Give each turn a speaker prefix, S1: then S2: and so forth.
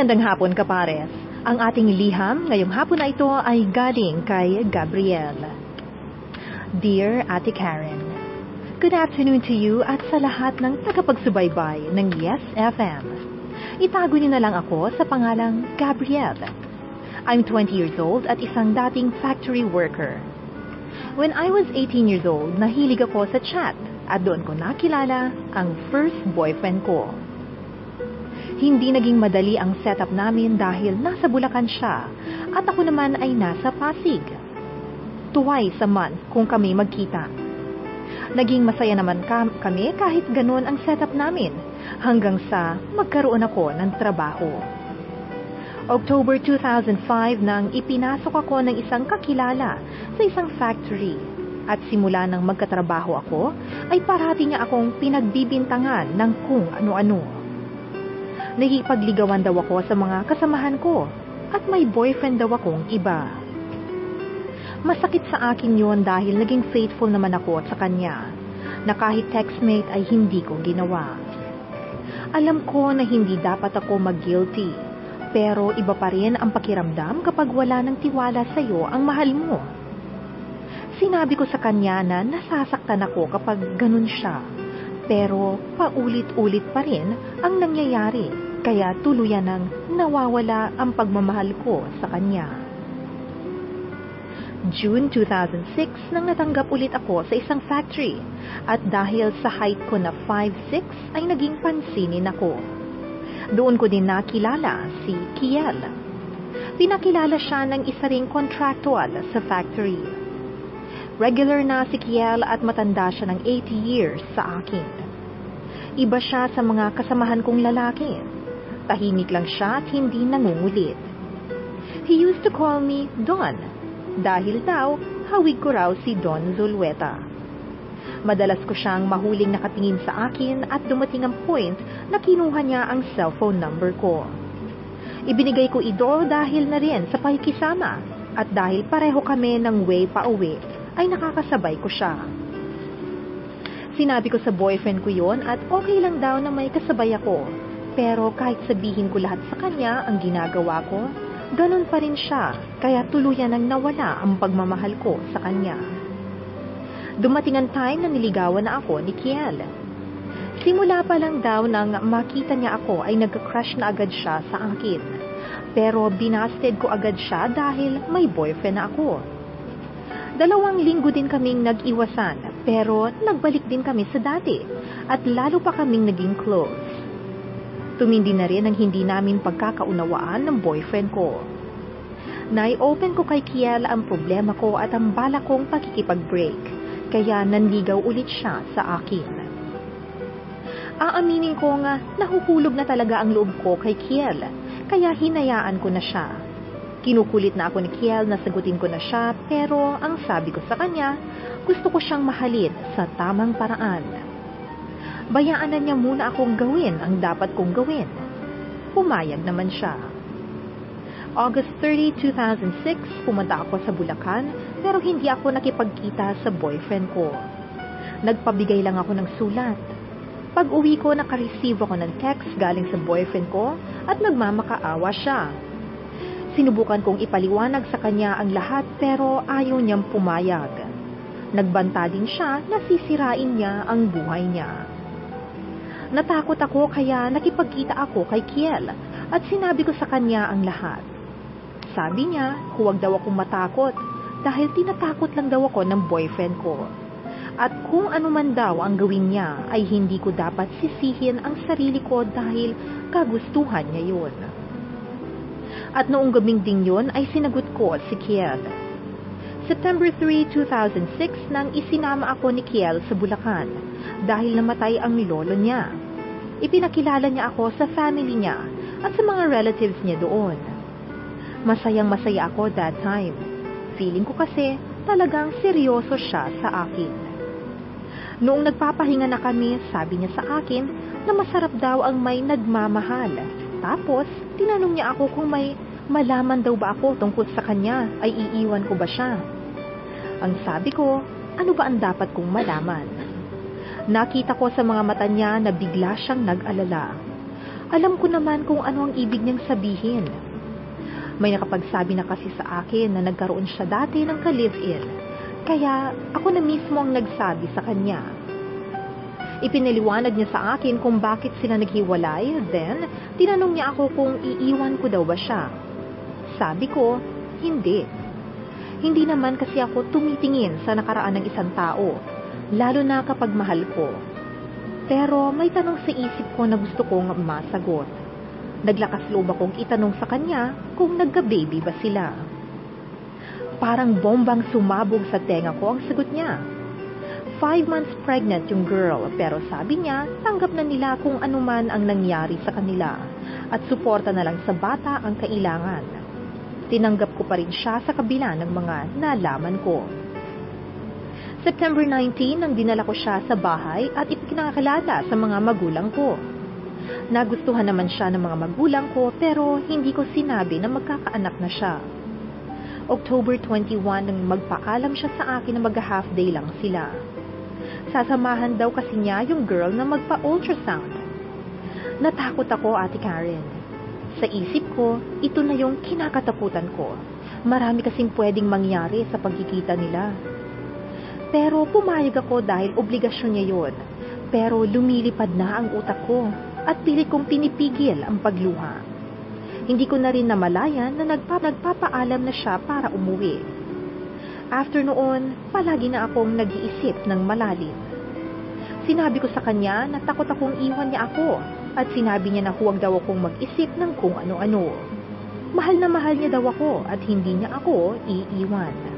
S1: Magandang hapon, kapares. Ang ating liham ngayong hapon na ito ay galing kay Gabrielle. Dear Ate Karen, good afternoon to you at sa lahat ng tagapagsubaybay ng Yes FM. Itago niyo na lang ako sa pangalang Gabrielle. I'm 20 years old at isang dating factory worker. When I was 18 years old, nahilig ako sa chat at doon ko nakilala ang first boyfriend ko. Hindi naging madali ang setup namin dahil nasa Bulacan siya at ako naman ay nasa Pasig. Twice a month kung kami magkita. Naging masaya naman kami kahit ganun ang setup namin hanggang sa magkaroon ako ng trabaho. October 2005 nang ipinasok ako ng isang kakilala sa isang factory at simula nang magkatrabaho ako ay parati niya akong pinagbibintangan ng kung ano-ano. Nakipagligawan daw ako sa mga kasamahan ko at may boyfriend daw akong iba. Masakit sa akin yon dahil naging faithful naman ako sa kanya na kahit textmate ay hindi ko ginawa. Alam ko na hindi dapat ako mag-guilty pero iba pa rin ang pakiramdam kapag wala ng tiwala sa iyo ang mahal mo. Sinabi ko sa kanya na nasasaktan ako kapag ganun siya. Pero paulit-ulit pa rin ang nangyayari, kaya tuluyan nang nawawala ang pagmamahal ko sa kanya. June 2006 nang natanggap ulit ako sa isang factory at dahil sa height ko na 5'6" ay naging pansinin ako. Doon ko din nakilala si Kiel. Pinakilala siya ng isa ring contractual sa factory. Regular na si Kiel at matanda siya ng 80 years sa akin. Iba siya sa mga kasamahan kong lalaki. Tahimik lang siya at hindi nangungulit. He used to call me Don dahil daw hawig ko raw si Don Zulueta. Madalas ko siyang mahuling nakatingin sa akin at dumating ang point na kinuha niya ang cellphone number ko. Ibinigay ko ito dahil na rin sa pakikisama at dahil pareho kami ng way pa uwi ay nakakasabay ko siya. Sinabi ko sa boyfriend ko yon at okay lang daw na may kasabay ako. Pero kahit sabihin ko lahat sa kanya ang ginagawa ko, ganun pa rin siya, kaya tuluyan nang nawala ang pagmamahal ko sa kanya. Dumating ang time na niligawan na ako ni Kiel. Simula pa lang daw nang makita niya ako ay nagka-crush na agad siya sa akin. Pero binasted ko agad siya dahil may boyfriend na ako. 2 linggo din kaming nag-iwasan pero nagbalik din kami sa dati at lalo pa kaming naging close. Tumindi na rin ang hindi namin pagkakaunawaan ng boyfriend ko. Nai-open ko kay Kiel ang problema ko at ang bala kong pakikipag-break kaya nanligaw ulit siya sa akin. Aaminin ko nga nahuhulog na talaga ang loob ko kay Kiel kaya hinayaan ko na siya. Kinukulit na ako ni Kiel na sagutin ko na siya pero ang sabi ko sa kanya, gusto ko siyang mahalin sa tamang paraan. Bayaan na niya muna akong gawin ang dapat kong gawin. Pumayag naman siya. August 30, 2006, pumunta ako sa Bulacan pero hindi ako nakipagkita sa boyfriend ko. Nagpabigay lang ako ng sulat. Pag uwi ko, nakareceive ako ng text galing sa boyfriend ko at nagmamakaawa siya. Sinubukan kong ipaliwanag sa kanya ang lahat pero ayaw niyang pumayag. Nagbanta din siya na sisirain niya ang buhay niya. Natakot ako kaya nakipagkita ako kay Kiel at sinabi ko sa kanya ang lahat. Sabi niya, huwag daw akong matakot dahil tinatakot lang daw ako ng boyfriend ko. At kung ano man daw ang gawin niya ay hindi ko dapat sisihin ang sarili ko dahil kagustuhan niya yun. At noong gabing ding yun ay sinagot ko si Kiel. September 3, 2006 nang isinama ako ni Kiel sa Bulacan dahil namatay ang lolo niya. Ipinakilala niya ako sa family niya at sa mga relatives niya doon. Masayang masaya ako that time. Feeling ko kasi talagang seryoso siya sa akin. Noong nagpapahinga na kami, sabi niya sa akin na masarap daw ang may nagmamahal. Tapos, tinanong niya ako kung may malaman daw ba ako tungkol sa kanya, ay iiwan ko ba siya? Ang sabi ko, ano ba ang dapat kong malaman? Nakita ko sa mga mata niya na bigla siyang nag-alala. Alam ko naman kung ano ang ibig niyang sabihin. May nakapagsabi na kasi sa akin na nagkaroon siya dati ng ka-live-in, kaya ako na mismo ang nagsabi sa kanya. Ipinaliwanag niya sa akin kung bakit sila naghiwalay, then tinanong niya ako kung iiwan ko daw ba siya. Sabi ko, hindi. Hindi naman kasi ako tumitingin sa nakaraan ng isang tao, lalo na kapag mahal ko. Pero may tanong sa isip ko na gusto kong masagot. Naglakas loob akong itanong sa kanya kung nagka-baby ba sila. Parang bombang sumabog sa tenga ko ang sagot niya. 5 months pregnant yung girl, pero sabi niya tanggap na nila kung anuman ang nangyari sa kanila at suporta na lang sa bata ang kailangan. Tinanggap ko pa rin siya sa kabila ng mga nalaman ko. September 19 nang dinala ko siya sa bahay at ipinakilala sa mga magulang ko. Nagustuhan naman siya ng mga magulang ko pero hindi ko sinabi na magkakaanak na siya. October 21 nang magpaalam siya sa akin na mag-half day lang sila. Sasamahan daw kasi niya yung girl na magpa-ultrasound. Natakot ako, Ate Karen. Sa isip ko, ito na yung kinakatakutan ko. Marami kasing pwedeng mangyari sa pagkikita nila. Pero pumayag ako dahil obligasyon niya yun. Pero lumilipad na ang utak ko at pilit kong pinipigil ang pagluha. Hindi ko na rin namalayan na nagpapaalam na siya para umuwi. After noon, palagi na akong nag-iisip ng malalim. Sinabi ko sa kanya na takot akong iwan niya ako at sinabi niya na huwag daw akong mag-isip ng kung ano-ano. Mahal na mahal niya daw ako at hindi niya ako iiwan.